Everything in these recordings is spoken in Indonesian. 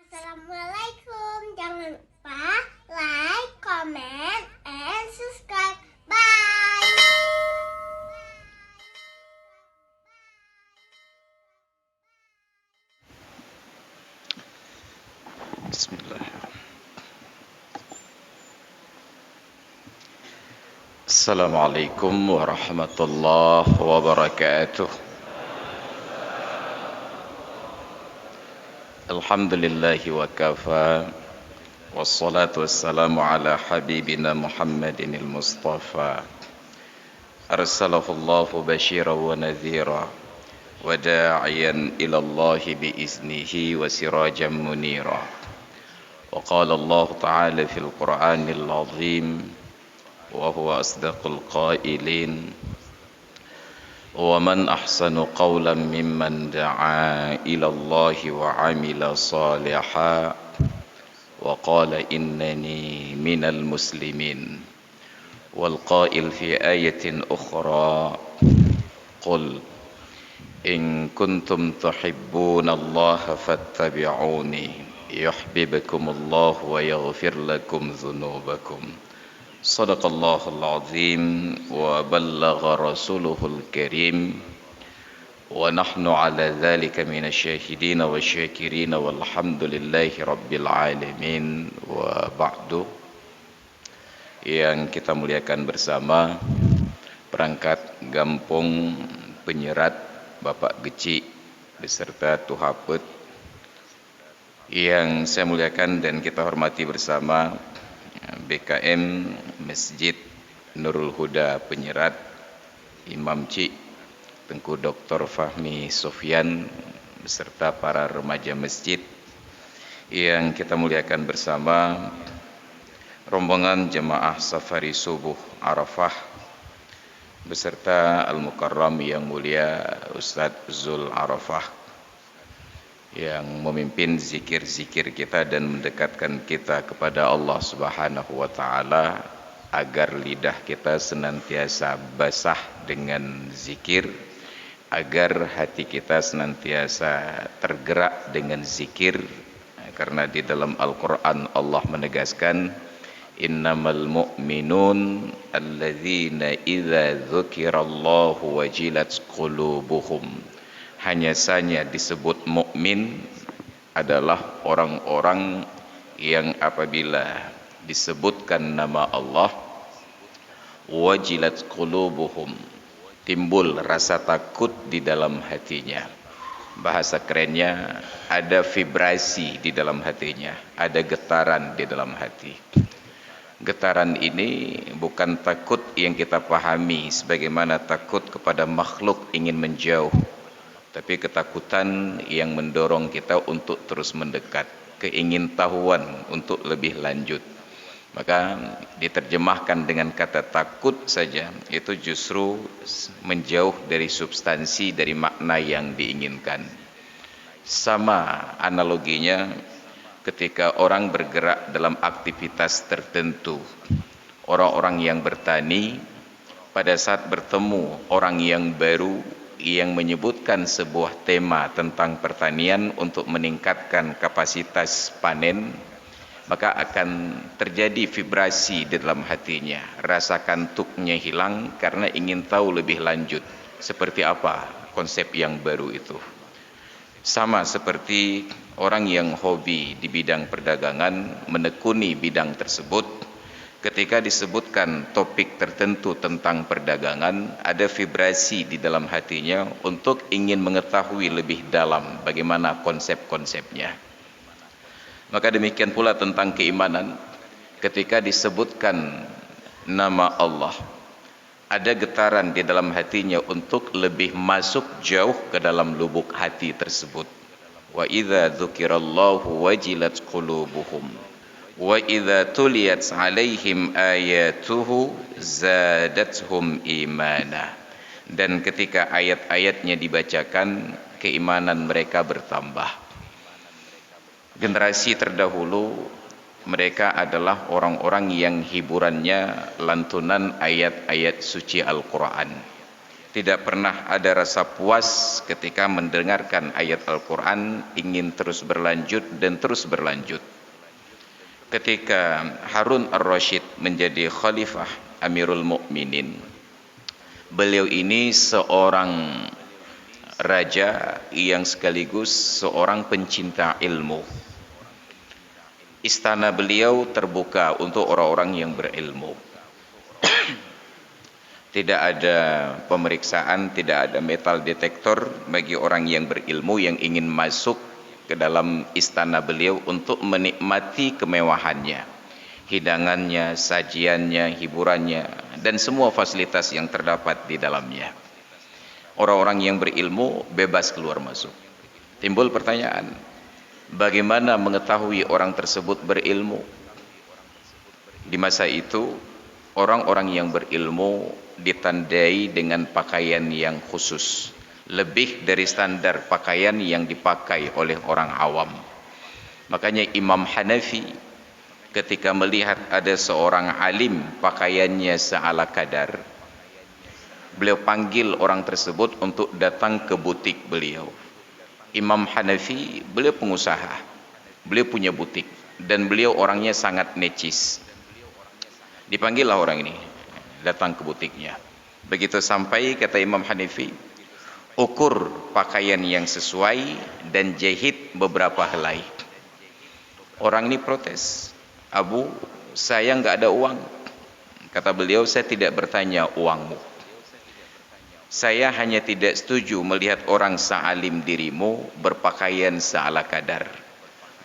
Assalamualaikum. Jangan lupa like, comment, and subscribe. Bye. Bismillah. Assalamualaikum warahmatullahi wabarakatuh. Alhamdulillahi wa kafa. Wassalatu wassalamu ala habibina Muhammadin al-Mustafa. Arsalahu Allahu basyiran wa nadhira wa da'iyan ila Allahi biiznihi wa sirajan munira. Wa qala Allah ta'ala fil Qur'anil azim wa huwa asdaqul qailin wa man ahsanu qawlan mimman da'a ila Allahi wa 'amila salihan wa qala innani minal muslimin. Wal qail fi ayatin ukhra qul in kuntum tuhibbuna Allaha fattabi'uni yuhibbukumullahu wa yaghfir lakum dhunubakum. Sadaqallahul azim wa ballagha rasuluhul karim wa nahnu ala dhalika minasyahidin wa syakirin walhamdulillahi rabbil alamin. Wa ba'du. Yang kita muliakan bersama perangkat Gampung Penyerat Bapak Geci beserta Tuhapet, yang saya muliakan dan kita hormati bersama BKM Masjid Nurul Huda Penyerat, Imam Cik Tengku Dr. Fahmi Sofyan beserta para remaja masjid, yang kita muliakan bersama rombongan jemaah safari subuh Arafah beserta Al-Mukarram yang mulia Ustadz Zul Arafah, yang memimpin zikir-zikir kita dan mendekatkan kita kepada Allah Subhanahu wa taala agar lidah kita senantiasa basah dengan zikir, agar hati kita senantiasa tergerak dengan zikir, karena di dalam Al-Qur'an Allah menegaskan innamal mu'minun alladzina idza dzukirallahu wajilat qulubuhum. Hanya saja disebut mukmin adalah orang-orang yang apabila disebutkan nama Allah wajilat qulubuhum, timbul rasa takut di dalam hatinya. Bahasa kerennya, ada vibrasi di dalam hatinya, ada getaran di dalam hati. Getaran ini bukan takut yang kita pahami sebagaimana takut kepada makhluk ingin menjauh, tapi ketakutan yang mendorong kita untuk terus mendekat, keingintahuan untuk lebih lanjut. Maka diterjemahkan dengan kata takut saja, itu justru menjauh dari substansi, dari makna yang diinginkan. Sama analoginya ketika orang bergerak dalam aktivitas tertentu. Orang-orang yang bertani pada saat bertemu orang yang baru yang menyebutkan sebuah tema tentang pertanian untuk meningkatkan kapasitas panen, maka akan terjadi vibrasi di dalam hatinya. Rasa kantuknya hilang karena ingin tahu lebih lanjut seperti apa konsep yang baru itu. Sama seperti orang yang hobi di bidang perdagangan, menekuni bidang tersebut, ketika disebutkan topik tertentu tentang perdagangan, ada vibrasi di dalam hatinya untuk ingin mengetahui lebih dalam bagaimana konsep-konsepnya. Maka demikian pula tentang keimanan, ketika disebutkan nama Allah, ada getaran di dalam hatinya untuk lebih masuk jauh ke dalam lubuk hati tersebut. Wa idza dzukirallahu wajilat qulubuhum wa idza tuliyat 'alaihim ayatuhu zadatuhum imana. Dan ketika ayat-ayatnya dibacakan, keimanan mereka bertambah. Generasi terdahulu mereka adalah orang-orang yang hiburannya lantunan ayat-ayat suci Al-Quran. Tidak pernah ada rasa puas ketika mendengarkan ayat Al-Quran, ingin terus berlanjut dan terus berlanjut. Ketika Harun ar-Rasyid menjadi khalifah Amirul Mukminin, beliau ini seorang raja yang sekaligus seorang pencinta ilmu. Istana beliau terbuka untuk orang-orang yang berilmu. Tidak ada pemeriksaan, tidak ada metal detektor bagi orang yang berilmu yang ingin masuk ke dalam istana beliau untuk menikmati kemewahannya, hidangannya, sajiannya, hiburannya, dan semua fasilitas yang terdapat di dalamnya. Orang-orang yang berilmu bebas keluar masuk. Timbul pertanyaan, bagaimana mengetahui orang tersebut berilmu? Di masa itu, orang-orang yang berilmu ditandai dengan pakaian yang khusus, lebih dari standar pakaian yang dipakai oleh orang awam. Makanya Imam Hanafi ketika melihat ada seorang alim pakaiannya seala kadar, beliau panggil orang tersebut untuk datang ke butik beliau. Imam Hanafi, beliau pengusaha, beliau punya butik, dan beliau orangnya sangat necis. Dipanggillah orang ini, datang ke butiknya. Begitu sampai, kata Imam Hanafi, ukur pakaian yang sesuai dan jahit beberapa helai. Orang ini protes, Abu, saya nggak ada uang. Kata beliau, saya tidak bertanya uangmu. Saya hanya tidak setuju melihat orang sealim dirimu berpakaian seala kadar.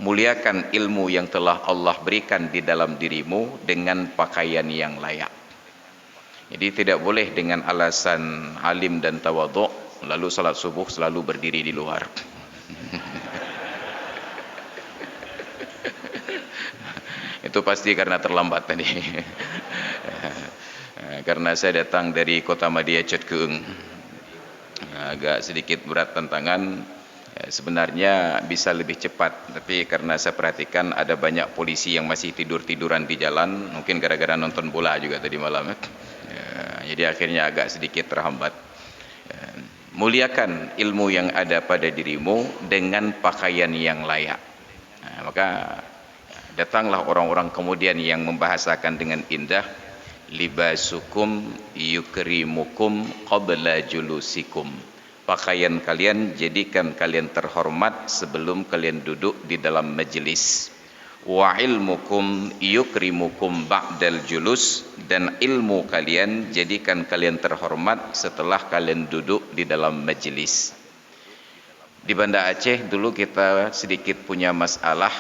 Muliakan ilmu yang telah Allah berikan di dalam dirimu dengan pakaian yang layak. Jadi tidak boleh dengan alasan alim dan tawadhu lalu salat subuh selalu berdiri di luar. Itu pasti karena terlambat tadi. Karena saya datang dari kota Madia Cetkeung, agak sedikit berat tantangan. Sebenarnya bisa lebih cepat, tapi karena saya perhatikan ada banyak polisi yang masih tidur-tiduran di jalan, mungkin gara-gara nonton bola juga tadi malam. Jadi akhirnya agak sedikit terhambat. Muliakan ilmu yang ada pada dirimu dengan pakaian yang layak. Maka datanglah orang-orang kemudian yang membahasakan dengan indah, libasukum yukrimukum qabla julusikum. Pakaian kalian jadikan kalian terhormat sebelum kalian duduk di dalam majelis. Wa ilmukum yukrimukum ba'dal julus, dan ilmu kalian jadikan kalian terhormat setelah kalian duduk di dalam majelis. Di Banda Aceh dulu kita sedikit punya masalah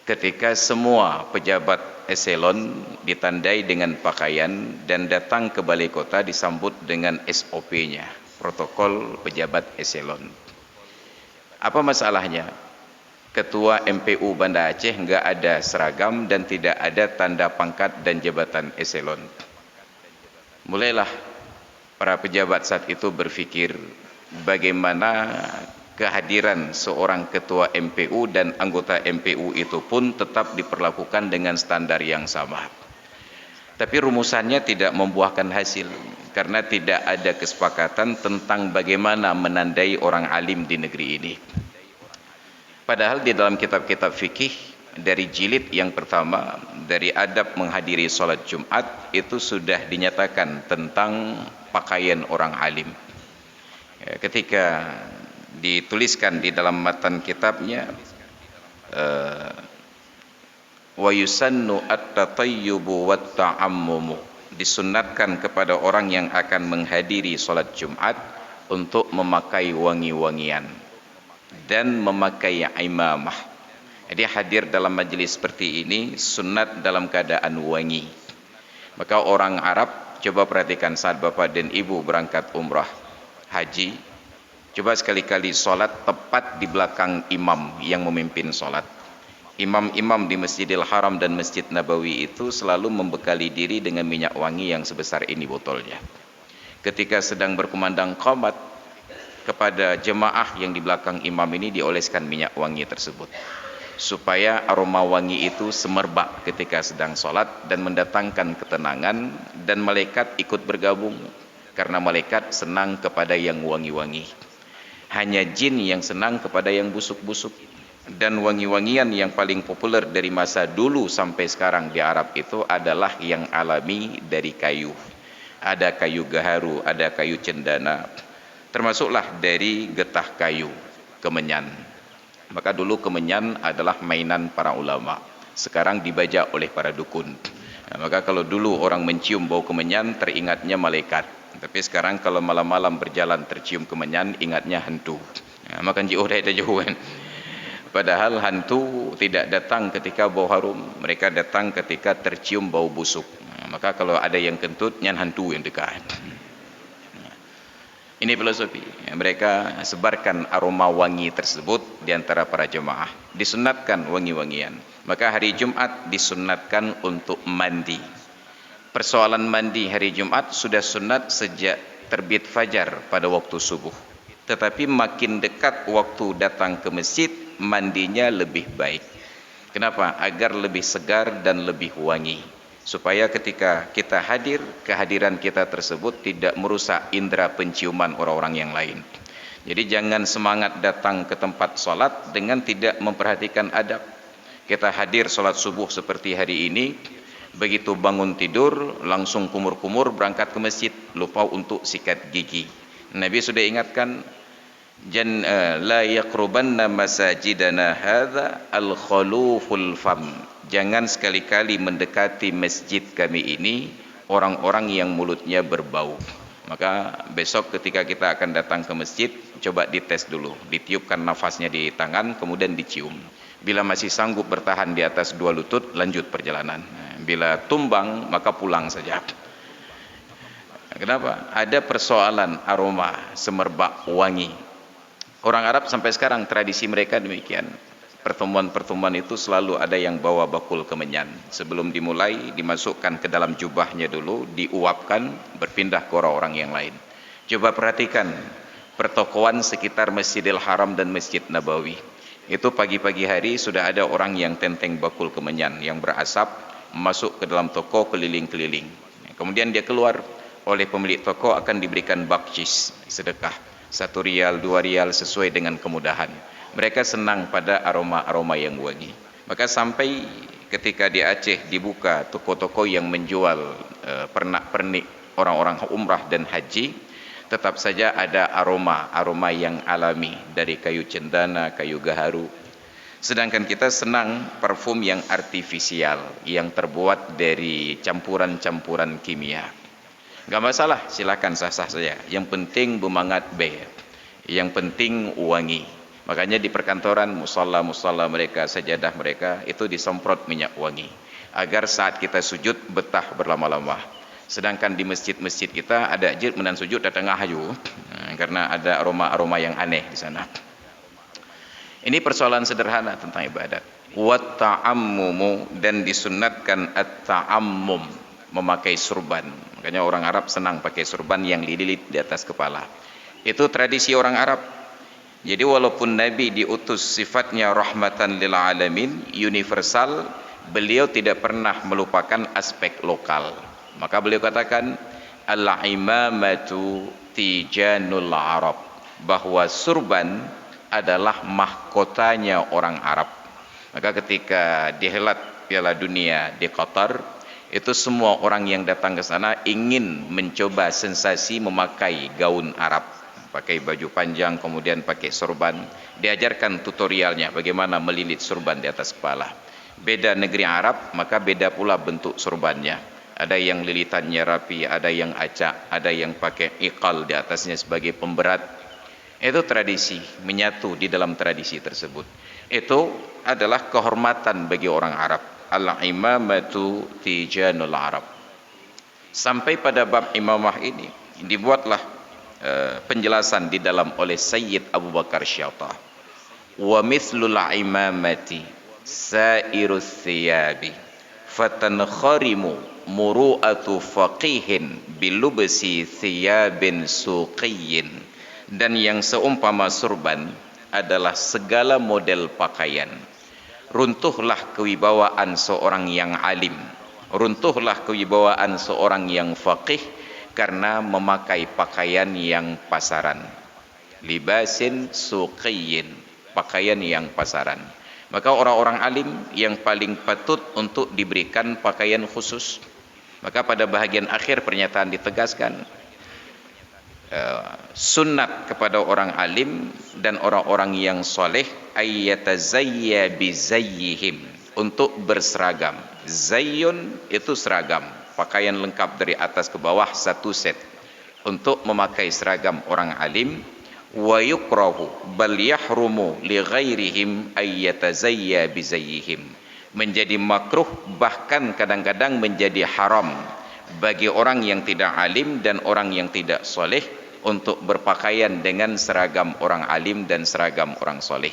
ketika semua pejabat eselon ditandai dengan pakaian dan datang ke balai kota disambut dengan SOP-nya, protokol pejabat eselon. Apa masalahnya? Ketua MPU Banda Aceh enggak ada seragam dan tidak ada tanda pangkat dan jabatan eselon. Mulailah para pejabat saat itu berpikir bagaimana kehadiran seorang ketua MPU dan anggota MPU itu pun tetap diperlakukan dengan standar yang sama. Tapi rumusannya tidak membuahkan hasil karena tidak ada kesepakatan tentang bagaimana menandai orang alim di negeri ini. Padahal di dalam kitab-kitab fikih dari jilid yang pertama, dari adab menghadiri sholat Jumat, itu sudah dinyatakan tentang pakaian orang alim. Ketika dituliskan di dalam matan kitabnya, wa yusannu at-tatayyubu wat-ta'ammumu, disunnatkan kepada orang yang akan menghadiri sholat Jumat untuk memakai wangi-wangian dan memakai imamah. Jadi hadir dalam majelis seperti ini sunat dalam keadaan wangi. Maka orang Arab, coba perhatikan saat bapak dan ibu berangkat umrah, haji, coba sekali-kali sholat tepat di belakang imam yang memimpin sholat. Imam-imam di Masjidil Haram dan Masjid Nabawi itu selalu membekali diri dengan minyak wangi yang sebesar ini botolnya. Ketika sedang berkumandang qomat, kepada jemaah yang di belakang imam ini dioleskan minyak wangi tersebut, supaya aroma wangi itu semerbak ketika sedang sholat dan mendatangkan ketenangan, dan malaikat ikut bergabung. karena malaikat senang kepada yang wangi-wangi. Hanya jin yang senang kepada yang busuk-busuk. Dan wangi-wangian yang paling populer dari masa dulu sampai sekarang di Arab itu adalah yang alami dari kayu. Ada kayu gaharu, ada kayu cendana, termasuklah dari getah kayu, kemenyan. Maka dulu kemenyan adalah mainan para ulama, sekarang dibajak oleh para dukun. Nah, maka kalau dulu orang mencium bau kemenyan teringatnya malaikat, tapi sekarang kalau malam-malam berjalan tercium kemenyan ingatnya hantu. Nah, makan jauh dah jauh kan. Padahal hantu tidak datang ketika bau harum, mereka datang ketika tercium bau busuk. Nah, maka kalau ada yang kentut, nyan hantu yang dekat. Ini filosofi. Mereka sebarkan aroma wangi tersebut di antara para jemaah. Disunatkan wangi-wangian. Maka hari Jumat disunatkan untuk mandi. Persoalan mandi hari Jumat sudah sunat sejak terbit fajar pada waktu subuh. Tetapi makin dekat waktu datang ke masjid, mandinya lebih baik. Kenapa? Agar lebih segar dan lebih wangi. Supaya ketika kita hadir, kehadiran kita tersebut tidak merusak indera penciuman orang-orang yang lain. Jadi jangan semangat datang ke tempat sholat dengan tidak memperhatikan adab. Kita hadir sholat subuh seperti hari ini, begitu bangun tidur langsung kumur-kumur berangkat ke masjid, lupa untuk sikat gigi. Nabi sudah ingatkan, la yaqrubanna masajidana hadza al-khuluful fam. Jangan sekali-kali mendekati masjid kami ini orang-orang yang mulutnya berbau. Maka besok ketika kita akan datang ke masjid, coba dites dulu, ditiupkan nafasnya di tangan, kemudian dicium. Bila masih sanggup bertahan di atas 2 lutut, lanjut perjalanan. Bila tumbang, maka pulang saja. Kenapa? Ada persoalan aroma, semerbak, wangi. Orang Arab sampai sekarang tradisi mereka demikian. Pertemuan-pertemuan itu selalu ada yang bawa bakul kemenyan. Sebelum dimulai, dimasukkan ke dalam jubahnya dulu, diuapkan, berpindah ke orang-orang yang lain. Coba perhatikan pertokoan sekitar Masjidil Haram dan Masjid Nabawi. Itu pagi-pagi hari sudah ada orang yang tenteng bakul kemenyan yang berasap, masuk ke dalam toko keliling-keliling. Kemudian dia keluar, oleh pemilik toko akan diberikan bakcis, sedekah. 1 rial, 2 rial sesuai dengan kemudahan. Mereka senang pada aroma-aroma yang wangi. Maka sampai ketika di Aceh dibuka toko-toko yang menjual pernak-pernik orang-orang umrah dan haji, tetap saja ada aroma yang alami dari kayu cendana, kayu gaharu. Sedangkan kita senang parfum yang artifisial, yang terbuat dari campuran-campuran kimia. Gak masalah, silakan sah-sah saja. Yang penting bermangat baik, yang penting wangi. Makanya di perkantoran, musalla mereka, sajadah mereka itu disemprot minyak wangi agar saat kita sujud betah berlama-lama. Sedangkan di masjid-masjid kita ada jid menan sujud datang ngahaju, karena ada aroma-aroma yang aneh di sana. Ini persoalan sederhana tentang ibadat. Wa ta'ammumu, dan disunnatkan at-ta'ammum, memakai surban. Makanya orang Arab senang pakai surban yang dililit di atas kepala. Itu tradisi orang Arab. Jadi walaupun Nabi diutus sifatnya rahmatan lil alamin, universal, beliau tidak pernah melupakan aspek lokal. Maka beliau katakan al-imamatu tijanul Arab, bahwa surban adalah mahkotanya orang Arab. Maka ketika dihelat Piala Dunia di Qatar, itu semua orang yang datang ke sana ingin mencoba sensasi memakai gaun Arab, pakai baju panjang, kemudian pakai sorban. Diajarkan tutorialnya bagaimana melilit sorban di atas kepala. Beda negeri Arab, maka beda pula bentuk sorbannya. Ada yang lilitannya rapi, ada yang acak, ada yang pakai iqal di atasnya sebagai pemberat. Itu tradisi, menyatu di dalam tradisi tersebut. Itu adalah kehormatan bagi orang Arab. Al-imamatu tijanul Arab. Sampai pada bab imamah ini dibuatlah penjelasan di dalam oleh Sayyid Abu Bakar Syatah. Wa mithlul imamati sairus thiyabi fatankharimu muru'atu faqihin bilubsi thiyabin suqiyyin. Dan yang seumpama surban adalah segala model pakaian. Runtuhlah kewibawaan seorang yang alim, runtuhlah kewibawaan seorang yang faqih karena memakai pakaian yang pasaran. Libasin suqiyin, pakaian yang pasaran. Maka orang-orang alim yang paling patut untuk diberikan pakaian khusus. Maka pada bahagian akhir pernyataan ditegaskan, sunnat kepada orang alim dan orang-orang yang soleh ayyatazayya bizayyihim, untuk berseragam. Zayyun itu seragam, pakaian lengkap dari atas ke bawah satu set, untuk memakai seragam orang alim. Wa yukrahu bal yahrumu li ghairihim ayyatazayya bizayyihim, menjadi makruh, bahkan kadang-kadang menjadi haram bagi orang yang tidak alim dan orang yang tidak soleh untuk berpakaian dengan seragam orang alim dan seragam orang soleh.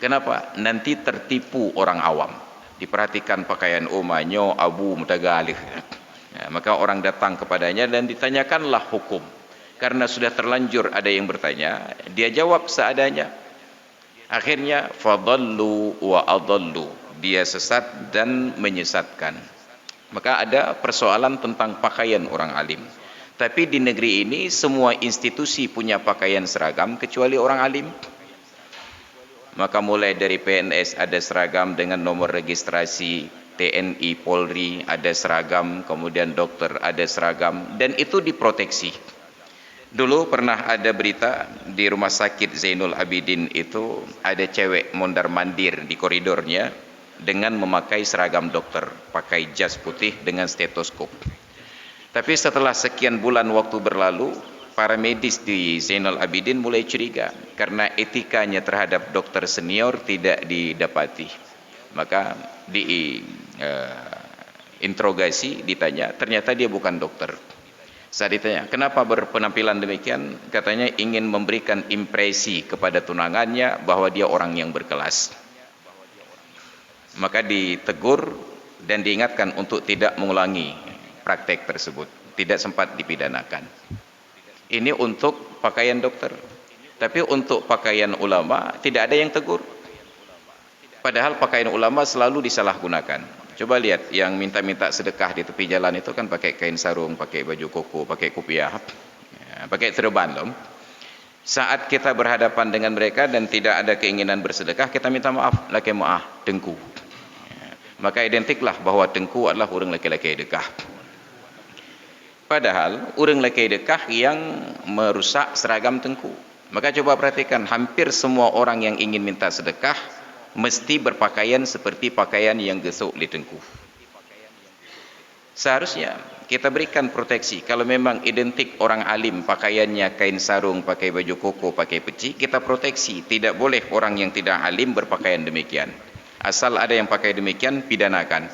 Kenapa? Nanti tertipu orang awam. Diperhatikan pakaian umanyo abu mutagalih. Ya, maka orang datang kepadanya dan ditanyakanlah hukum. Karena sudah terlanjur ada yang bertanya, dia jawab seadanya. Akhirnya fadallu wa adallu, dia sesat dan menyesatkan. Maka ada persoalan tentang pakaian orang alim. Tapi di negeri ini semua institusi punya pakaian seragam kecuali orang alim. Maka mulai dari PNS ada seragam dengan nomor registrasi, TNI, Polri ada seragam, kemudian dokter ada seragam, dan itu diproteksi. Dulu pernah ada berita di rumah sakit Zainul Abidin itu ada cewek mondar-mandir di koridornya dengan memakai seragam dokter, pakai jas putih dengan stetoskop. Tapi setelah sekian bulan waktu berlalu, para medis di Zainul Abidin mulai curiga karena etikanya terhadap dokter senior tidak didapati. Maka interogasi, ditanya, ternyata dia bukan dokter. Saat ditanya, kenapa berpenampilan demikian? Katanya ingin memberikan impresi kepada tunangannya bahwa dia orang yang berkelas. Maka ditegur dan diingatkan untuk tidak mengulangi praktek tersebut. Tidak sempat dipidanakan. Ini untuk pakaian dokter. Tapi untuk pakaian ulama tidak ada yang tegur. Padahal pakaian ulama selalu disalahgunakan. Coba lihat yang minta-minta sedekah di tepi jalan itu kan pakai kain sarung, pakai baju koko, pakai kopiah, ya, pakai serban loh. Saat kita berhadapan dengan mereka dan tidak ada keinginan bersedekah, kita minta maaf, laki maaf, dengku. Ya, maka identiklah bahwa dengku adalah orang laki-laki dekah. Padahal orang laki dekah yang merusak seragam dengku. Maka coba perhatikan, hampir semua orang yang ingin minta sedekah mesti berpakaian seperti pakaian yang gesuk di dengku. Seharusnya kita berikan proteksi. Kalau memang identik orang alim pakaiannya kain sarung, pakai baju koko, pakai peci, kita proteksi. Tidak boleh orang yang tidak alim berpakaian demikian. Asal ada yang pakai demikian, pidanakan.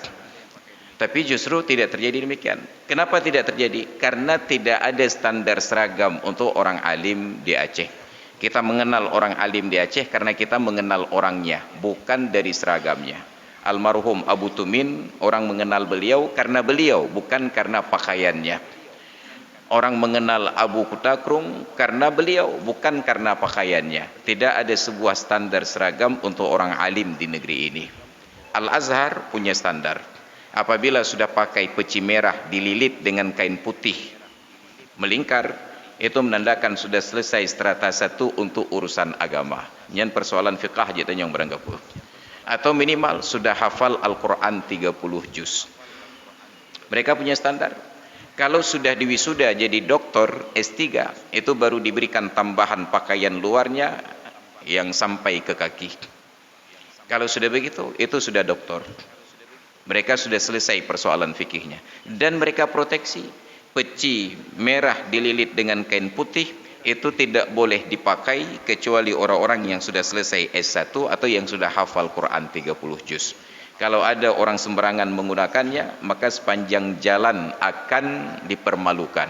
Tapi justru tidak terjadi demikian. Kenapa tidak terjadi? Karena tidak ada standar seragam untuk orang alim di Aceh. Kita mengenal orang alim di Aceh karena kita mengenal orangnya, bukan dari seragamnya. Almarhum Abu Tumin, orang mengenal beliau karena beliau, bukan karena pakaiannya. Orang mengenal Abu Kutakrung karena beliau, bukan karena pakaiannya. Tidak ada sebuah standar seragam untuk orang alim di negeri ini. Al-Azhar punya standar. Apabila sudah pakai peci merah dililit dengan kain putih melingkar, itu menandakan sudah selesai strata 1 untuk urusan agama. Yang persoalan fiqah je yang beranggap. Atau minimal sudah hafal Al-Quran 30 juz. Mereka punya standar. Kalau sudah diwisuda jadi doktor S3, itu baru diberikan tambahan pakaian luarnya yang sampai ke kaki. Kalau sudah begitu, itu sudah doktor. Mereka sudah selesai persoalan fikihnya. Dan mereka proteksi. Peci merah dililit dengan kain putih itu tidak boleh dipakai kecuali orang-orang yang sudah selesai S1 atau yang sudah hafal Quran 30 juz. Kalau ada orang sembarangan menggunakannya, maka sepanjang jalan akan dipermalukan.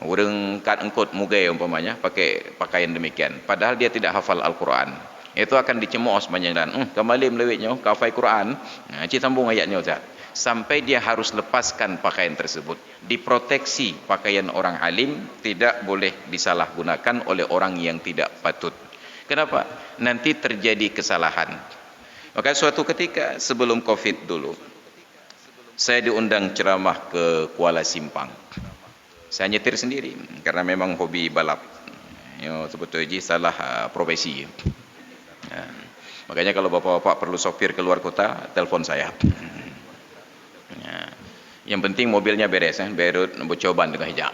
Orang kat engkot mugai umpamanya pakai pakaian demikian, padahal dia tidak hafal Al-Quran. Itu akan dicemooh sepanjang jalan. Kembali melewitnya kafai Quran. Nah, cik sambung ayatnya Ustaz. Sampai dia harus lepaskan pakaian tersebut. Diproteksi pakaian orang alim, tidak boleh disalahgunakan oleh orang yang tidak patut. Kenapa? Nanti terjadi kesalahan. Maka suatu ketika sebelum Covid dulu, saya diundang ceramah ke Kuala Simpang. Saya nyetir sendiri karena memang hobi balap. Sebetulnya salah profesi. Ya. Makanya kalau bapak-bapak perlu sopir keluar kota, telepon saya. Ya. Yang penting mobilnya beres, baru coban dengan hijab.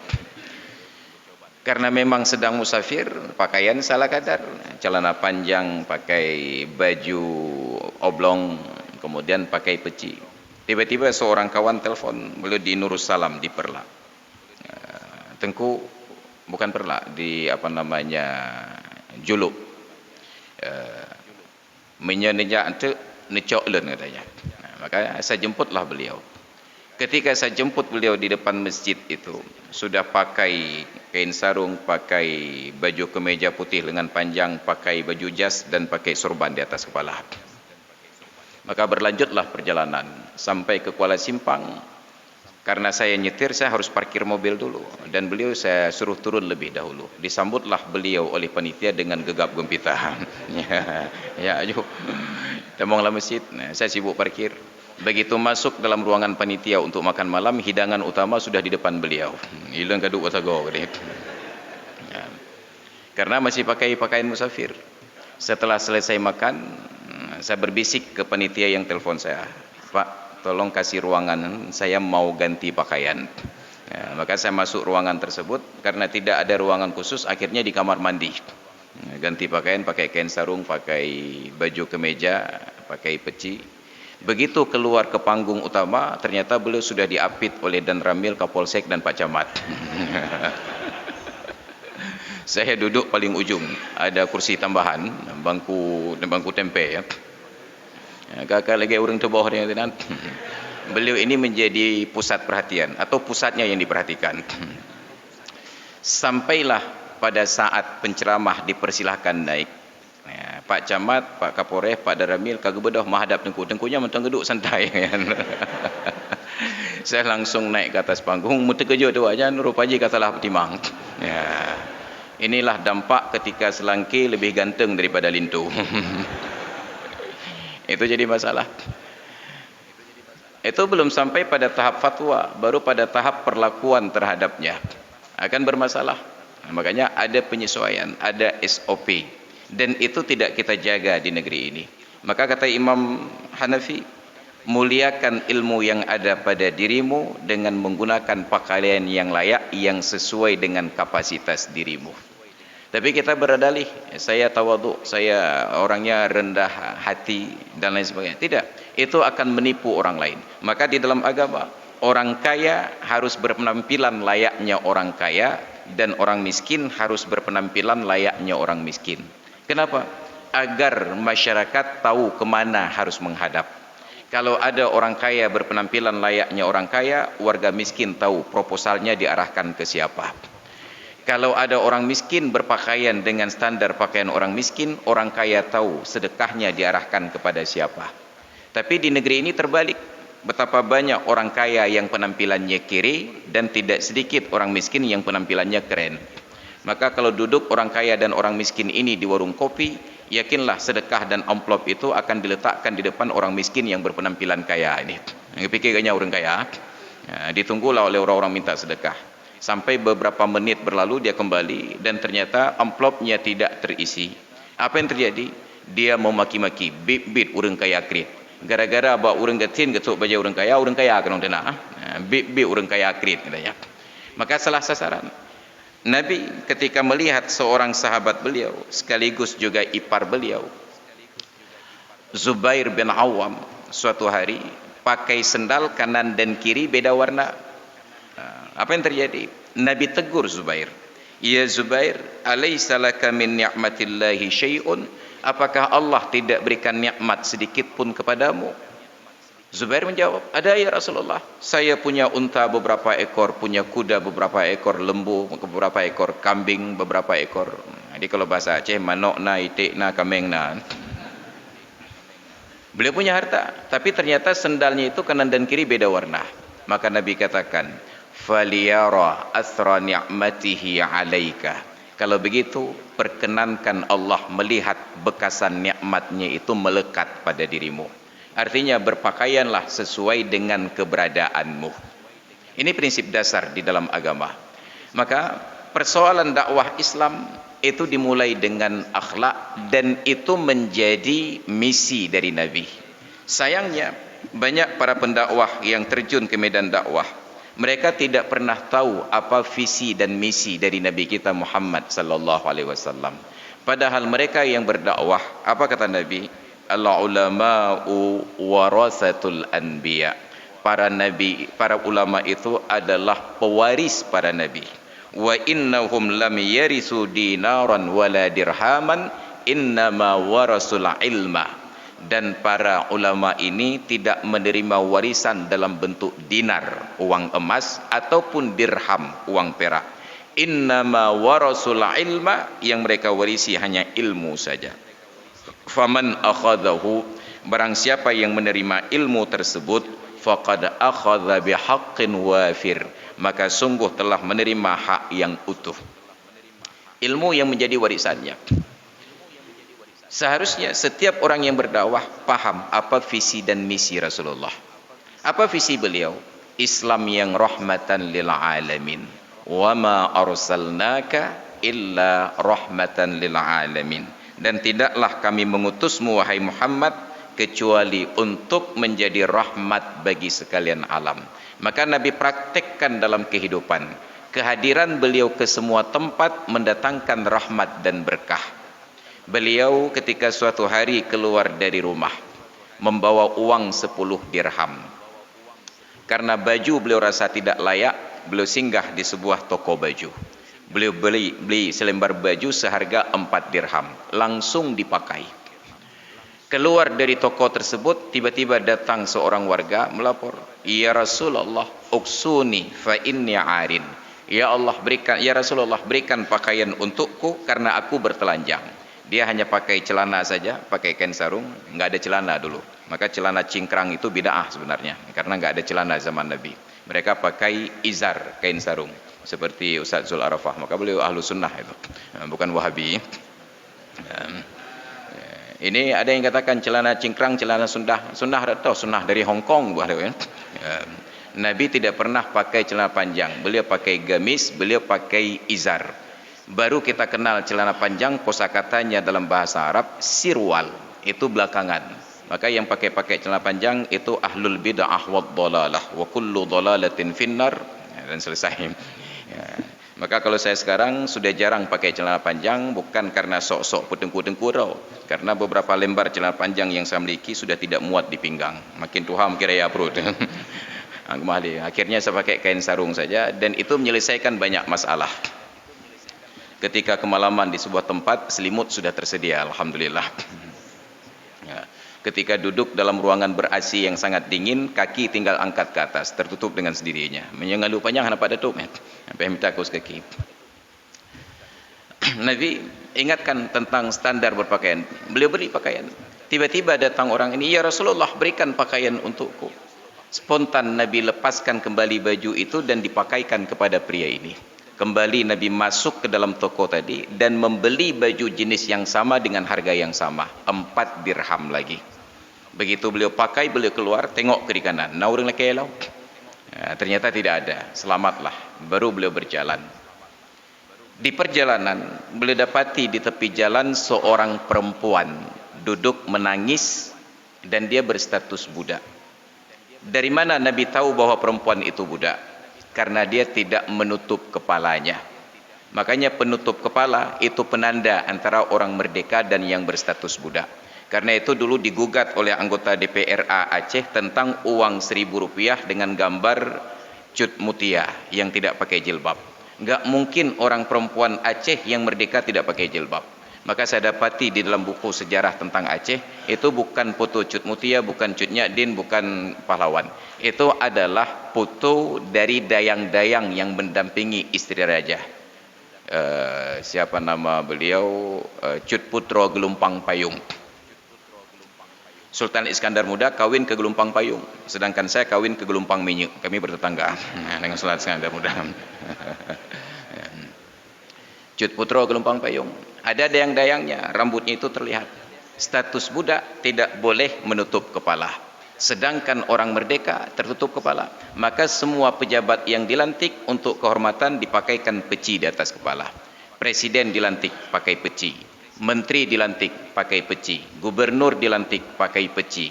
Karena memang sedang musafir, pakaian salah kadar, celana panjang, pakai baju oblong, kemudian pakai peci. Tiba-tiba seorang kawan telepon, beliau di Nurussalam di Perla. Tengku, bukan Perla, di apa namanya, Juluk. Menyenja ante necok len katanya. Maka saya jemputlah beliau. Ketika saya jemput beliau di depan masjid itu, sudah pakai kain sarung, pakai baju kemeja putih lengan panjang, pakai baju jas dan pakai sorban di atas kepala. Maka berlanjutlah perjalanan sampai ke Kuala Simpang. Karena saya nyetir, saya harus parkir mobil dulu, dan beliau saya suruh turun lebih dahulu. Disambutlah beliau oleh panitia dengan gegap gempita. Ya, ayo, temonglah masjid. Saya sibuk parkir. Begitu masuk dalam ruangan panitia untuk makan malam, hidangan utama sudah di depan beliau. Ilang kaduk wasago. Karena masih pakai pakaian musafir. Setelah selesai makan, saya berbisik ke panitia yang telepon saya, Pak, tolong kasih ruangan, saya mau ganti pakaian. Ya, maka saya masuk ruangan tersebut, karena tidak ada ruangan khusus, akhirnya di kamar mandi. Ganti pakaian, pakai kain sarung, pakai baju kemeja, pakai peci. Begitu keluar ke panggung utama, ternyata beliau sudah diapit oleh Dan Ramil, Kapolsek dan Pak Camat. Saya duduk paling ujung, ada kursi tambahan, bangku tempe ya. Kakak lagi orang tebah dia tenan. Beliau ini menjadi pusat perhatian atau pusatnya yang diperhatikan. Sampailah pada saat penceramah dipersilahkan naik. Ya, Pak Camat, Pak Kapolres, Pak Daramil kagak bedah menghadap tengkunya mentang duduk santai kan. Saya langsung naik ke atas panggung, terkejut tu aja rupanya katalah timang. Ya. Inilah dampak ketika selangki lebih ganteng daripada lintu. Itu jadi masalah. Itu belum sampai pada tahap fatwa, baru pada tahap perlakuan terhadapnya akan bermasalah. Makanya ada penyesuaian, ada SOP, dan itu tidak kita jaga di negeri ini. Maka kata Imam Hanafi, muliakan ilmu yang ada pada dirimu dengan menggunakan pakaian yang layak, yang sesuai dengan kapasitas dirimu. Tapi kita berdalih, saya tawadhu, saya orangnya rendah hati dan lain sebagainya. Tidak, itu akan menipu orang lain. Maka di dalam agama, orang kaya harus berpenampilan layaknya orang kaya, dan orang miskin harus berpenampilan layaknya orang miskin. Kenapa? Agar masyarakat tahu kemana harus menghadap. Kalau ada orang kaya berpenampilan layaknya orang kaya, warga miskin tahu proposalnya diarahkan ke siapa. Kalau ada orang miskin berpakaian dengan standar pakaian orang miskin, orang kaya tahu sedekahnya diarahkan kepada siapa. Tapi di negeri ini terbalik. Betapa banyak orang kaya yang penampilannya kiri, dan tidak sedikit orang miskin yang penampilannya keren. Maka kalau duduk orang kaya dan orang miskin ini di warung kopi, yakinlah sedekah dan amplop itu akan diletakkan di depan orang miskin yang berpenampilan kaya ini. Yang pikirnya orang kaya, ditunggulah oleh orang-orang minta sedekah. Sampai beberapa menit berlalu, dia kembali dan ternyata amplopnya tidak terisi. Apa yang terjadi? Dia memaki-maki, bit orang kaya krit. Gara-gara bawa orang getin getuk baju orang kaya kan orang tenang. Bit orang kaya krit katanya. Maka salah sasaran. Nabi ketika melihat seorang sahabat beliau, sekaligus juga ipar beliau, Zubair bin Awam, suatu hari pakai sendal kanan dan kiri beda warna. Apa yang terjadi? Nabi tegur Zubair, ya Zubair, alaysa laka min ni'matillahi syai'un? Apakah Allah tidak berikan nikmat sedikit pun kepadamu? Zubair menjawab, ada ya Rasulullah, saya punya unta beberapa ekor, punya kuda beberapa ekor, lembu beberapa ekor, kambing beberapa ekor. Jadi kalau bahasa Aceh, manok na, itik na, kameng na. Beliau punya harta, tapi ternyata sendalnya itu kanan dan kiri beda warna. Maka Nabi katakan, faliyara asra ni'matihi alaika. Kalau begitu, perkenankan Allah melihat bekasan nikmatnya itu melekat pada dirimu. Artinya berpakaianlah sesuai dengan keberadaanmu. Ini prinsip dasar di dalam agama. Maka persoalan dakwah Islam itu dimulai dengan akhlak, dan itu menjadi misi dari Nabi. Sayangnya banyak para pendakwah yang terjun ke medan dakwah, mereka tidak pernah tahu apa visi dan misi dari Nabi kita Muhammad sallallahu alaihi wasallam. Padahal mereka yang berdakwah, apa kata Nabi? Al ulama'u warasatul anbiya. Para nabi, para ulama itu adalah pewaris para nabi. Wa innahum lam yarisu dinaran wala dirhaman, innama warasul ilma. Dan para ulama ini tidak menerima warisan dalam bentuk dinar, uang emas, ataupun dirham, uang perak. Innama warasul ilma, yang mereka warisi hanya ilmu saja. Faman akhadahu, barang siapa yang menerima ilmu tersebut, faqad akhadha bihaqqin wafir, maka sungguh telah menerima hak yang utuh. Ilmu yang menjadi warisannya. Seharusnya setiap orang yang berdakwah paham apa visi dan misi Rasulullah. Apa visi beliau? Islam yang rahmatan lil alamin. Wa ma arsalnaka illa rahmatan lil alamin. Dan tidaklah kami mengutusmu wahai Muhammad kecuali untuk menjadi rahmat bagi sekalian alam. Maka Nabi praktekkan dalam kehidupan. Kehadiran beliau ke semua tempat mendatangkan rahmat dan berkah. Beliau ketika suatu hari keluar dari rumah membawa uang 10 dirham. Karena baju beliau rasa tidak layak, beliau singgah di sebuah toko baju. Beliau beli selembar baju seharga 4 dirham, langsung dipakai. Keluar dari toko tersebut, tiba-tiba datang seorang warga melapor, "Ya Rasulullah, uksuni fa inni arin." Ya Allah, berikan, ya Rasulullah, berikan pakaian untukku karena aku bertelanjang. Dia hanya pakai celana saja, pakai kain sarung, nggak ada celana dulu. Maka celana cingkrang itu bid'ah sebenarnya, karena nggak ada celana zaman Nabi. Mereka pakai izar, kain sarung, seperti Ustaz Zul Arafah. Maka beliau ahlu sunnah itu, bukan wahabi. Ini ada yang katakan celana cingkrang, celana sunnah atau sunnah dari Hong Kong. Nabi tidak pernah pakai celana panjang, beliau pakai gamis, beliau pakai izar. Baru kita kenal celana panjang, kosakatanya dalam bahasa Arab sirwal, itu belakangan. Maka yang pakai celana panjang itu ahlul bid'ah wad dhalalah wa kullu dhalalatin finnar, dan selesai. Ya. Maka kalau saya sekarang sudah jarang pakai celana panjang, bukan karena sok-sok puteng-puteng-kurau, karena beberapa lembar celana panjang yang saya miliki sudah tidak muat di pinggang, makin tua kira ya perut. Akhirnya saya pakai kain sarung saja, dan itu menyelesaikan banyak masalah. Ketika kemalaman di sebuah tempat, selimut sudah tersedia, alhamdulillah. Ya. Ketika duduk dalam ruangan ber-AC yang sangat dingin, kaki tinggal angkat ke atas, tertutup dengan sendirinya. Menyengal lupanya hana pada tutup, sampai minta kaus kaki. Nabi ingatkan tentang standar berpakaian. Beliau beri pakaian. Tiba-tiba datang orang ini, "Ya Rasulullah, berikan pakaian untukku." Spontan Nabi lepaskan kembali baju itu dan dipakaikan kepada pria ini. Kembali Nabi masuk ke dalam toko tadi dan membeli baju jenis yang sama dengan harga yang sama, 4 dirham lagi. Begitu beliau pakai, beliau keluar, tengok kiri kanan, naureng lekelau. Ya, ternyata tidak ada, selamatlah. Baru beliau berjalan. Di perjalanan, beliau dapati di tepi jalan seorang perempuan duduk menangis dan dia berstatus budak. Dari mana Nabi tahu bahwa perempuan itu budak? Karena dia tidak menutup kepalanya. Makanya penutup kepala itu penanda antara orang merdeka dan yang berstatus budak. Karena itu dulu digugat oleh anggota DPRA Aceh tentang uang Rp1.000 dengan gambar Cut Mutia yang tidak pakai jilbab. Enggak mungkin orang perempuan Aceh yang merdeka tidak pakai jilbab. Maka saya dapati di dalam buku sejarah tentang Aceh, itu bukan foto Cut Mutia, bukan Cut Nyadin, bukan pahlawan. Itu adalah foto dari dayang-dayang yang mendampingi istri raja. Siapa nama beliau? Cut Putro Gelumpang Payung. Sultan Iskandar Muda kawin ke Gelumpang Payung, sedangkan saya kawin ke Gelumpang Minyak. Kami bertetangga dengan Sultan Iskandar Muda. Cut Putro Gelumpang Payung. Ada dayang-dayangnya, rambutnya itu terlihat. Status budak tidak boleh menutup kepala. Sedangkan orang merdeka tertutup kepala. Maka semua pejabat yang dilantik untuk kehormatan dipakaikan peci di atas kepala. Presiden dilantik pakai peci. Menteri dilantik pakai peci. Gubernur dilantik pakai peci.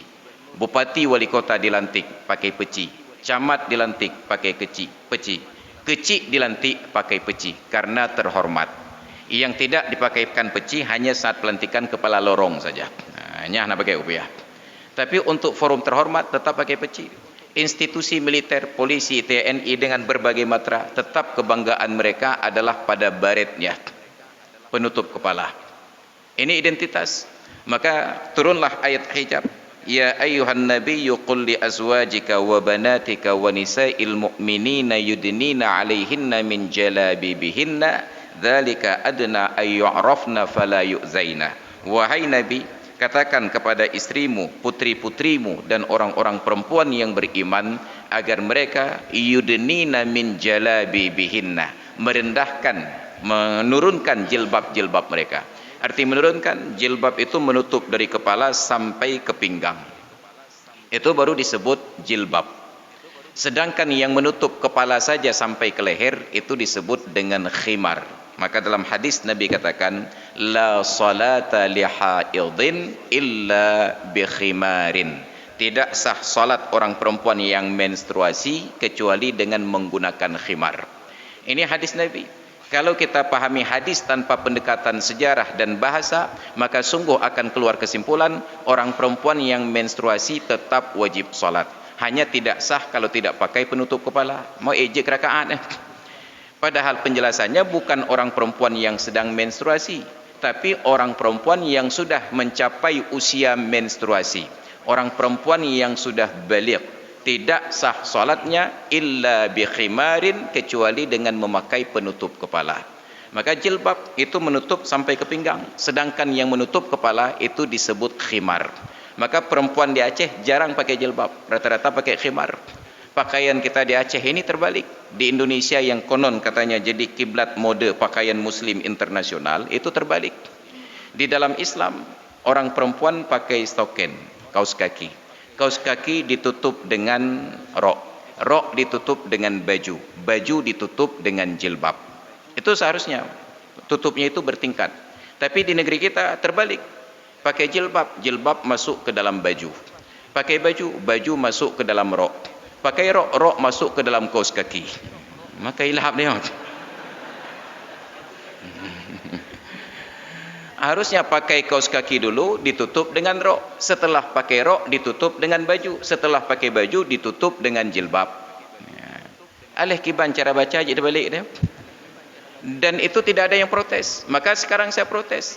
Bupati wali kota dilantik pakai peci. Camat dilantik pakai peci. Kecik dilantik pakai peci karena terhormat. Yang tidak dipakaikan peci hanya saat pelantikan kepala lorong saja. Hanya nak pakai upiah. Tapi untuk forum terhormat tetap pakai peci. Institusi militer, polisi, TNI dengan berbagai matra, tetap kebanggaan mereka adalah pada baretnya, penutup kepala. Ini identitas. Maka turunlah ayat hijab. Ya ayyuhan nabiyyu qul li azwajika wa banatika wa nisa'il mu'minina yudnina 'alaihinna min jalabibihinna dzalika adna ay yu'rafna fala yu'zaina. Wahai nabi, katakan kepada istrimu, putri-putrimu dan orang-orang perempuan yang beriman agar mereka yudnina min jalabibihinna, merendahkan, menurunkan jilbab-jilbab mereka. Arti menurunkan, jilbab itu menutup dari kepala sampai ke pinggang. Itu baru disebut jilbab. Sedangkan yang menutup kepala saja sampai ke leher itu disebut dengan khimar. Maka dalam hadis Nabi katakan, la salata li haidin illa bi khimarin. Tidak sah salat orang perempuan yang menstruasi kecuali dengan menggunakan khimar. Ini hadis Nabi. Kalau kita pahami hadis tanpa pendekatan sejarah dan bahasa, maka sungguh akan keluar kesimpulan orang perempuan yang menstruasi tetap wajib salat. Hanya tidak sah kalau tidak pakai penutup kepala. Mau ejek rakaat. Padahal penjelasannya bukan orang perempuan yang sedang menstruasi, tapi orang perempuan yang sudah mencapai usia menstruasi. Orang perempuan yang sudah baligh. Tidak sah salatnya illa bi khimarin, kecuali dengan memakai penutup kepala. Maka jilbab itu menutup sampai ke pinggang, sedangkan yang menutup kepala itu disebut khimar. Maka perempuan di Aceh jarang pakai jilbab, rata-rata pakai khimar. Pakaian kita di Aceh ini terbalik. Di Indonesia yang konon katanya jadi kiblat mode pakaian muslim internasional, itu terbalik. Di dalam Islam, orang perempuan pakai stoken, kaos kaki. Kaos kaki ditutup dengan rok. Rok ditutup dengan baju. Baju ditutup dengan jilbab. Itu seharusnya. Tutupnya itu bertingkat. Tapi di negeri kita terbalik. Pakai jilbab. Jilbab masuk ke dalam baju. Pakai baju. Baju masuk ke dalam rok. Pakai rok. Rok masuk ke dalam kaos kaki. Maka ilham dia. Harusnya pakai kaos kaki dulu, ditutup dengan rok. Setelah pakai rok, ditutup dengan baju. Setelah pakai baju, ditutup dengan jilbab. Alih kiban cara baca aja balik dia. Dan itu tidak ada yang protes. Maka sekarang saya protes.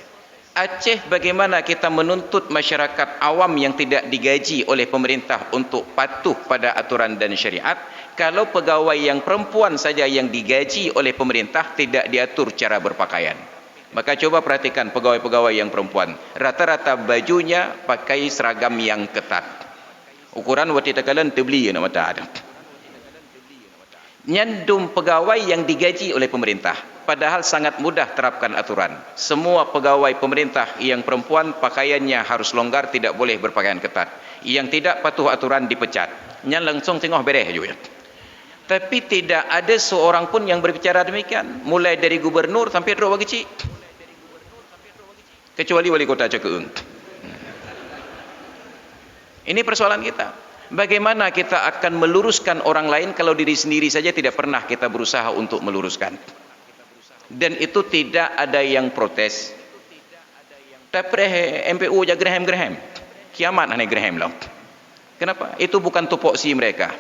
Aceh, bagaimana kita menuntut masyarakat awam yang tidak digaji oleh pemerintah untuk patuh pada aturan dan syariat, kalau pegawai yang perempuan saja yang digaji oleh pemerintah tidak diatur cara berpakaian. Maka coba perhatikan pegawai-pegawai yang perempuan. Rata-rata bajunya pakai seragam yang ketat. Ukuran waktu takalan terbeli nak mata ada. Nyandum pegawai yang digaji oleh pemerintah. Padahal sangat mudah terapkan aturan. Semua pegawai pemerintah yang perempuan pakaiannya harus longgar, tidak boleh berpakaian ketat. Yang tidak patuh aturan dipecat. Nyan langsung tengok bereh juga. Tapi tidak ada seorang pun yang berbicara demikian. Mulai dari gubernur sampai drok kecil. Kecuali wali kota Cekeung. Ini persoalan kita. Bagaimana kita akan meluruskan orang lain kalau diri sendiri saja tidak pernah kita berusaha untuk meluruskan. Dan itu tidak ada yang protes. Tapi MPU aja Graham. Kiamat aneh Graham lah. Kenapa? Itu bukan tupoksi mereka.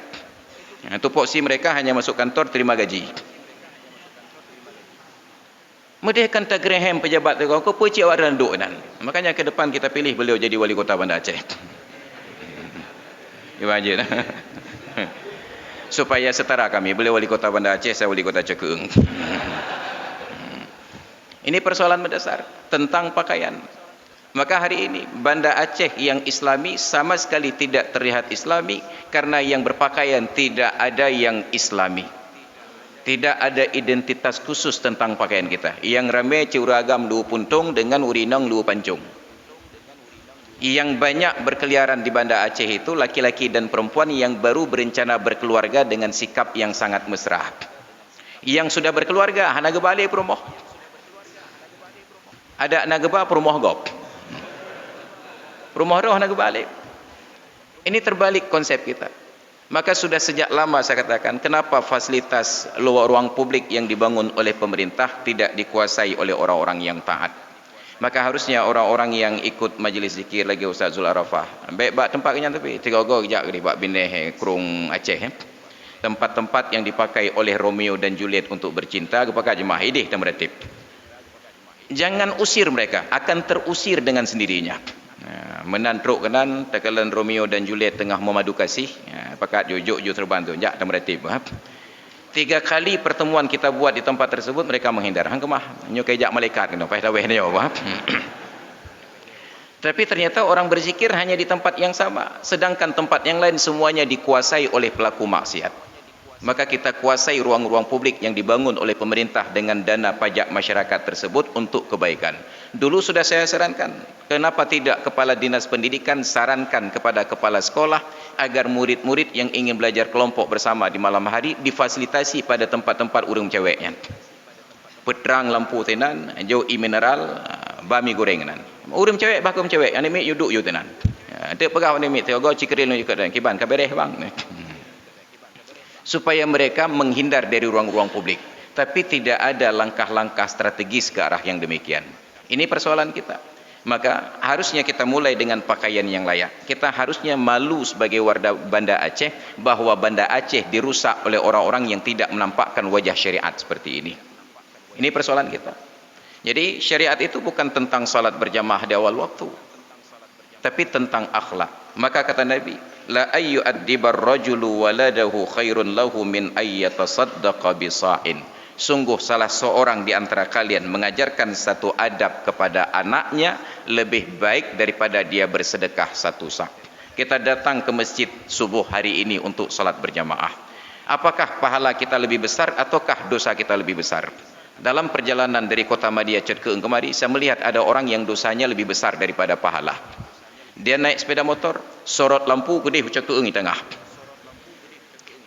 Tupoksi mereka hanya masuk kantor terima gaji. Mereka kata Graham pejabat tu kau puji awak randuk dan. Makanya ke depan kita pilih beliau jadi wali kota Bandar Aceh. Imagine. Supaya setara kami, beliau wali kota Bandar Aceh, saya wali kota Cekeung. Ini persoalan mendasar tentang pakaian. Maka hari ini Banda Aceh yang Islami sama sekali tidak terlihat Islami karena yang berpakaian tidak ada yang Islami. Tidak ada identitas khusus tentang pakaian kita. Yang ramai curagam lu puntung dengan urinang lu pancung. Yang banyak berkeliaran di Banda Aceh itu laki-laki dan perempuan yang baru berencana berkeluarga dengan sikap yang sangat mesra. Yang sudah berkeluarga hanaga balik perumah. Ada nagaba perumah gop. Perumah roh hanaga balik. Ini terbalik konsep kita. Maka sudah sejak lama saya katakan, kenapa fasilitas luar ruang publik yang dibangun oleh pemerintah tidak dikuasai oleh orang-orang yang taat. Maka harusnya orang-orang yang ikut majlis zikir lagi Ustaz Zul Arafah. Baik bak tempat kenyang tapi tiga-tiga kejap ni bak bineh Krung Aceh. Tempat-tempat yang dipakai oleh Romeo dan Juliet untuk bercinta kepada jemaah idih dan meratib. Jangan usir mereka, akan terusir dengan sendirinya. Menantruk kenan tekalan Romeo dan Juliet tengah memadu kasih, pakat jujuk terbang tu jak dan meratib. 3 kali pertemuan kita buat di tempat tersebut mereka menghindar. Hang kemah nyo kejak malaikat kena pai taweh dia apa. Tapi ternyata orang berzikir hanya di tempat yang sama, sedangkan tempat yang lain semuanya dikuasai oleh pelaku maksiat. Maka kita kuasai ruang-ruang publik yang dibangun oleh pemerintah dengan dana pajak masyarakat tersebut untuk kebaikan. Dulu sudah saya sarankan, kenapa tidak kepala dinas pendidikan sarankan kepada kepala sekolah agar murid-murid yang ingin belajar kelompok bersama di malam hari difasilitasi pada tempat-tempat urang ceweknya. Peterang lampu tenan, jauh mineral, bami gorengan. Urang cewek bakum cewek, ane mik yuduk yu tenan. Ada pegawai ane mik tiogo cikril juga dan kiban kabereh bang. Supaya mereka menghindar dari ruang-ruang publik. Tapi tidak ada langkah-langkah strategis ke arah yang demikian. Ini persoalan kita. Maka harusnya kita mulai dengan pakaian yang layak. Kita harusnya malu sebagai warga Banda Aceh bahwa Banda Aceh dirusak oleh orang-orang yang tidak menampakkan wajah syariat seperti ini. Ini persoalan kita. Jadi syariat itu bukan tentang salat berjamaah di awal waktu, tapi tentang akhlak. Maka kata Nabi, la ayyu addibar rajulu waladahu khairun lahu min ayyatasaddaqa bisa'in. Sungguh salah seorang di antara kalian mengajarkan satu adab kepada anaknya lebih baik daripada dia bersedekah satu sak. Kita datang ke masjid subuh hari ini untuk salat berjamaah. Apakah pahala kita lebih besar ataukah dosa kita lebih besar? Dalam perjalanan dari kota Madiyah ke kemari, saya melihat ada orang yang dosanya lebih besar daripada pahala. Dia naik sepeda motor, sorot lampu gede hucak tueng di tengah.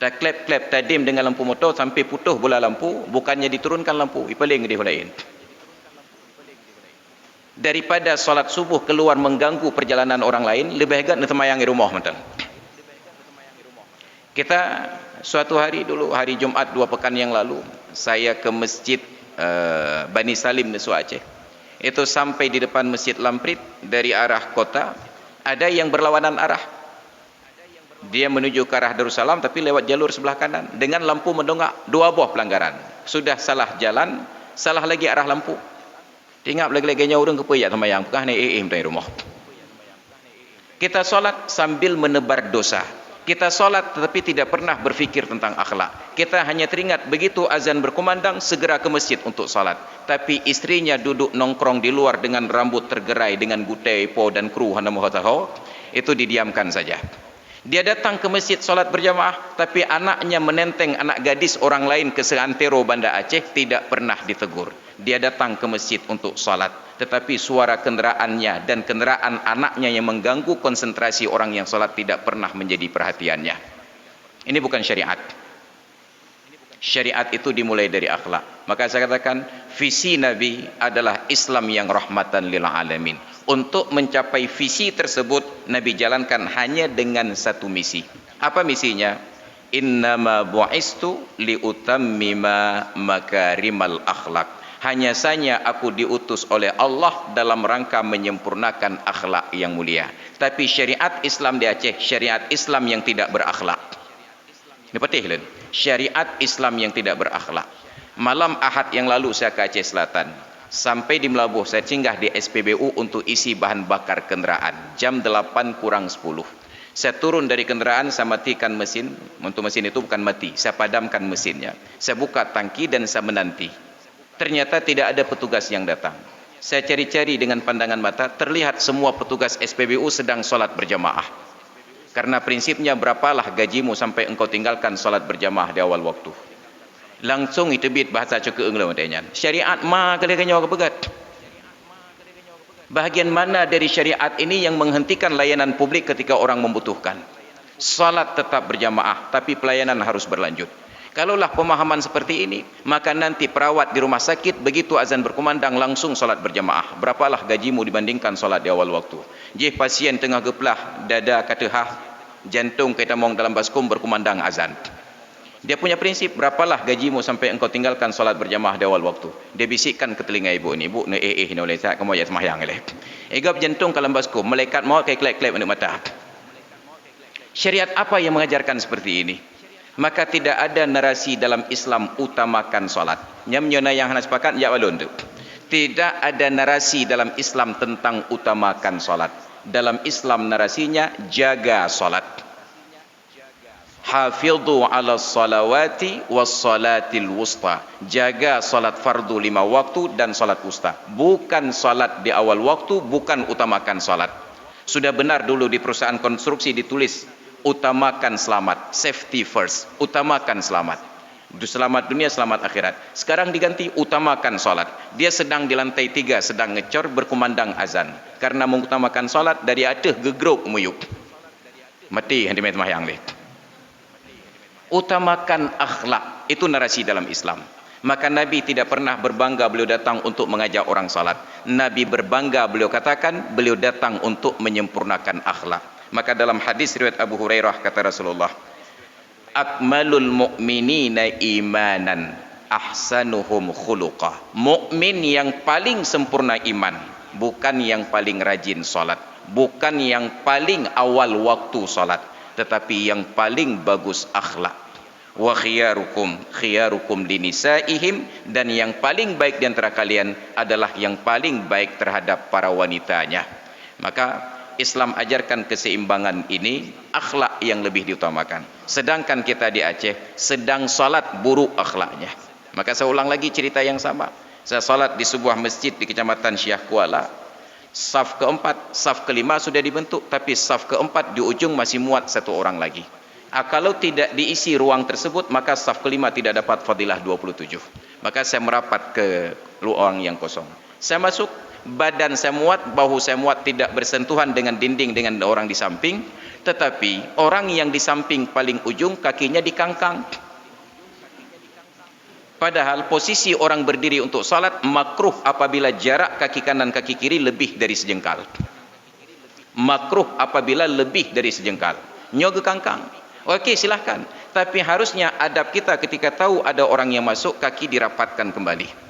Tak klep-klep tadim dengan lampu motor sampai putuh bola lampu, bukannya diturunkan lampu, ipaling gede lain. Daripada solat subuh keluar mengganggu perjalanan orang lain, lebih baik nak semayang di rumah mantan. Kita suatu hari dulu, hari Jumat 2 pekan yang lalu, saya ke masjid Bani Salim Nesu Aceh. Itu sampai di depan Masjid Lamprit dari arah kota, ada yang berlawanan arah. Dia menuju ke arah Darussalam tapi lewat jalur sebelah kanan dengan lampu mendongak, 2 buah pelanggaran. Sudah salah jalan, salah lagi arah lampu. Tingap lagi-laginya orang kepeyak sama yang bukan dari rumah. Kita solat sambil menebar dosa. Kita solat tetapi tidak pernah berfikir tentang akhlak. Kita hanya teringat begitu azan berkumandang segera ke masjid untuk solat. Tapi istrinya duduk nongkrong di luar dengan rambut tergerai dengan gutai po dan kru hana muhataho, itu didiamkan saja. Dia datang ke masjid solat berjamaah, tapi anaknya menenteng anak gadis orang lain ke seantero Banda Aceh, tidak pernah ditegur. Dia datang ke masjid untuk solat, tetapi suara kenderaannya dan kenderaan anaknya yang mengganggu konsentrasi orang yang solat tidak pernah menjadi perhatiannya. Ini bukan syariat. Syariat itu dimulai dari akhlak. Maka saya katakan, visi Nabi adalah Islam yang rahmatan lil alamin. Untuk mencapai visi tersebut, Nabi jalankan hanya dengan satu misi. Apa misinya? Innama bu'istu liutammima makarimal akhlak. Hanya saja aku diutus oleh Allah dalam rangka menyempurnakan akhlak yang mulia. Tapi syariat Islam di Aceh, syariat Islam yang tidak berakhlak. Ini patih kan? Syariat Islam yang tidak berakhlak. Malam Ahad yang lalu saya ke Aceh Selatan. Sampai di Melabuh saya singgah di SPBU untuk isi bahan bakar kenderaan. Jam 8 kurang 10. Saya turun dari kenderaan, saya matikan mesin. Untuk mesin itu bukan mati, saya padamkan mesinnya. Saya buka tangki dan saya menanti. Ternyata tidak ada petugas yang datang. Saya cari-cari dengan pandangan mata, terlihat semua petugas SPBU sedang solat berjamaah. Karena prinsipnya berapalah gajimu sampai engkau tinggalkan solat berjamaah di awal waktu. Langsung itu bit bahasa cukup englau matanya. Syariat ma kali kenyo kepegat. Bahagian mana dari syariat ini yang menghentikan layanan publik ketika orang membutuhkan? Salat tetap berjamaah, tapi pelayanan harus berlanjut. Kalaulah pemahaman seperti ini, maka nanti perawat di rumah sakit begitu azan berkumandang langsung salat berjamaah. Berapalah gajimu dibandingkan salat di awal waktu? Jih pasien tengah geplah, dada kata hah, jantung kita mong dalam baskom berkumandang azan. Dia punya prinsip, berapalah gajimu sampai engkau tinggalkan solat berjamaah di awal waktu. Dia bisikkan ke telinga ibu ni, ibu ni ni oleh saya kamu ayat sembahyang leh. Egap jantung kalam basku, malaikat maut kayak klek-klek untuk mata. Syariat apa yang mengajarkan seperti ini? Maka tidak ada narasi dalam Islam utamakan solat. Nyamnyona yang hana sepakat ya walun tu. Tidak ada narasi dalam Islam tentang utamakan solat. Dalam Islam narasinya jaga solat. Hafidhu ala salawati was salatil wusta. Jaga salat fardu 5 waktu dan salat wusta. Bukan salat di awal waktu, bukan utamakan salat. Sudah benar dulu di perusahaan konstruksi ditulis utamakan selamat, safety first, utamakan selamat. Selamat dunia, selamat akhirat. Sekarang diganti utamakan salat. Dia sedang di lantai 3 sedang ngecor berkumandang azan. Karena mengutamakan salat dari atas gegrok muyuk. Mati handi sembahyang leh. Utamakan akhlak, itu narasi dalam Islam. Maka Nabi tidak pernah berbangga beliau datang untuk mengajak orang salat. Nabi berbangga beliau katakan beliau datang untuk menyempurnakan akhlak. Maka dalam hadis riwayat Abu Hurairah kata Rasulullah, akmalul mu'minina imanan ahsanuhum khuluqah. Mukmin yang paling sempurna iman, bukan yang paling rajin salat, bukan yang paling awal waktu salat, tetapi yang paling bagus akhlak. Wa khiyarukum linisaihim, dan yang paling baik di antara kalian adalah yang paling baik terhadap para wanitanya. Maka Islam ajarkan keseimbangan ini, akhlak yang lebih diutamakan. Sedangkan kita di Aceh sedang salat buruk akhlaknya. Maka saya ulang lagi cerita yang sama. Saya salat di sebuah masjid di Kecamatan Syah Kuala. Saf keempat, saf kelima sudah dibentuk, tapi saf keempat di ujung masih muat 1 orang lagi. Kalau tidak diisi ruang tersebut, maka saf kelima tidak dapat fadilah 27. Maka saya merapat ke ruang yang kosong. Saya masuk, badan saya muat, bahu saya muat, tidak bersentuhan dengan dinding dengan orang di samping, tetapi orang yang di samping paling ujung kakinya dikangkang. Padahal posisi orang berdiri untuk salat makruh apabila jarak kaki kanan kaki kiri lebih dari sejengkal. Makruh apabila lebih dari sejengkal. Nyoge kangkang. Okey, silahkan. Tapi harusnya adab kita ketika tahu ada orang yang masuk, kaki dirapatkan kembali.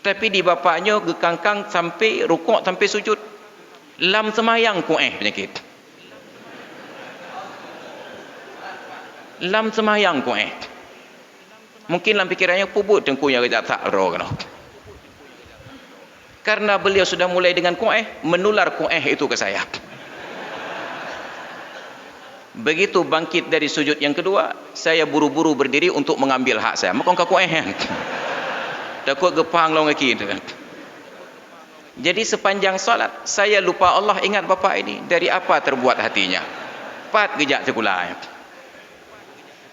Tapi di bapaknya gekangkang sampai rukuk sampai sujud. Lam semayang ku penyakit. Lam semayang ku Mungkin dalam pikirannya pubut tengkunya kejap tak roh kena. Karena beliau sudah mulai dengan menular itu ke saya. Begitu bangkit dari sujud yang kedua, saya buru-buru berdiri untuk mengambil hak saya. Maka engkau takut gepang long lagi. Jadi sepanjang salat saya lupa Allah, ingat bapa ini dari apa terbuat hatinya. Pat gejak sekolah.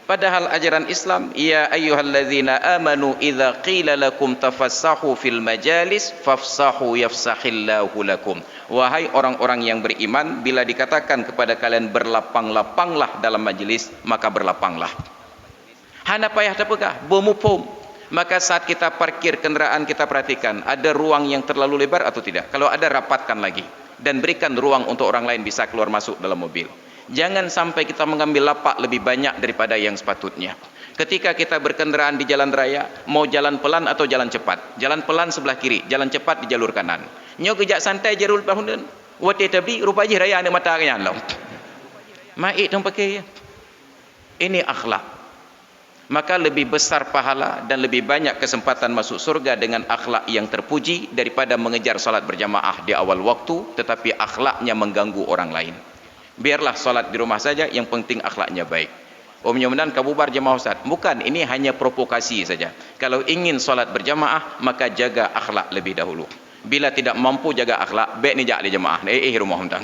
Padahal ajaran Islam, ya ayyuhallazina amanu idza qila lakum tafassahu fil majalis fafsahu yafsahillahu lakum. Wahai orang-orang yang beriman, bila dikatakan kepada kalian berlapang-lapanglah dalam majlis, maka berlapanglah. Hana payah terpegah, bomupum. Maka saat kita parkir kenderaan, kita perhatikan ada ruang yang terlalu lebar atau tidak. Kalau ada, rapatkan lagi dan berikan ruang untuk orang lain bisa keluar masuk dalam mobil. Jangan sampai kita mengambil lapak lebih banyak daripada yang sepatutnya. Ketika kita berkendaraan di jalan raya, mau jalan pelan atau jalan cepat? Jalan pelan sebelah kiri, jalan cepat di jalur kanan. Nyo kejak santai jarul bahunun. Wate tabi rupa je raya ane mata kanyan law. Maik tong pakai. Ini akhlak. Maka lebih besar pahala dan lebih banyak kesempatan masuk surga dengan akhlak yang terpuji daripada mengejar salat berjamaah di awal waktu tetapi akhlaknya mengganggu orang lain. Biarlah salat di rumah saja, yang penting akhlaknya baik. Mudah-mudahan kabubar jemaah Ustaz. Bukan, ini hanya provokasi saja. Kalau ingin salat berjamaah, maka jaga akhlak lebih dahulu. Bila tidak mampu jaga akhlak, baik ni jak di jemaah. Rumah hentang.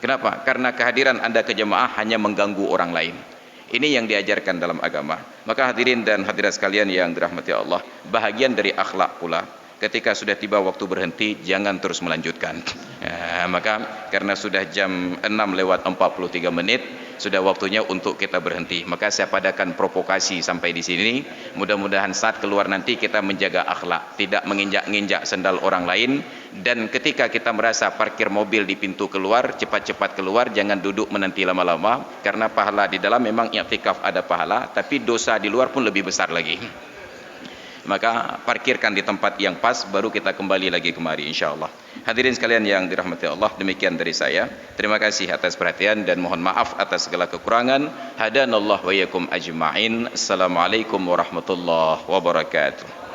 Kenapa? Karena kehadiran Anda ke jemaah hanya mengganggu orang lain. Ini yang diajarkan dalam agama. Maka hadirin dan hadirat sekalian yang dirahmati Allah, bahagian dari akhlak pula ketika sudah tiba waktu berhenti jangan terus melanjutkan. Maka karena sudah jam 6:43 sudah waktunya untuk kita berhenti. Maka saya padakan provokasi sampai di sini. Mudah-mudahan saat keluar nanti kita menjaga akhlak, tidak menginjak-injak sendal orang lain, dan ketika kita merasa parkir mobil di pintu keluar, cepat-cepat keluar, jangan duduk menanti lama-lama, karena pahala di dalam memang i'tikaf ada pahala, tapi dosa di luar pun lebih besar lagi. Maka parkirkan di tempat yang pas, baru kita kembali lagi kemari insyaallah. Hadirin sekalian yang dirahmati Allah, demikian dari saya. Terima kasih atas perhatian dan mohon maaf atas segala kekurangan. Hadanallah wa iyyakum ajma'in. Assalamualaikum warahmatullahi wabarakatuh.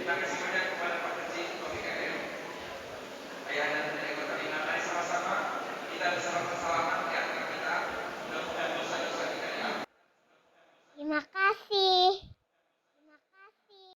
Terima kasih.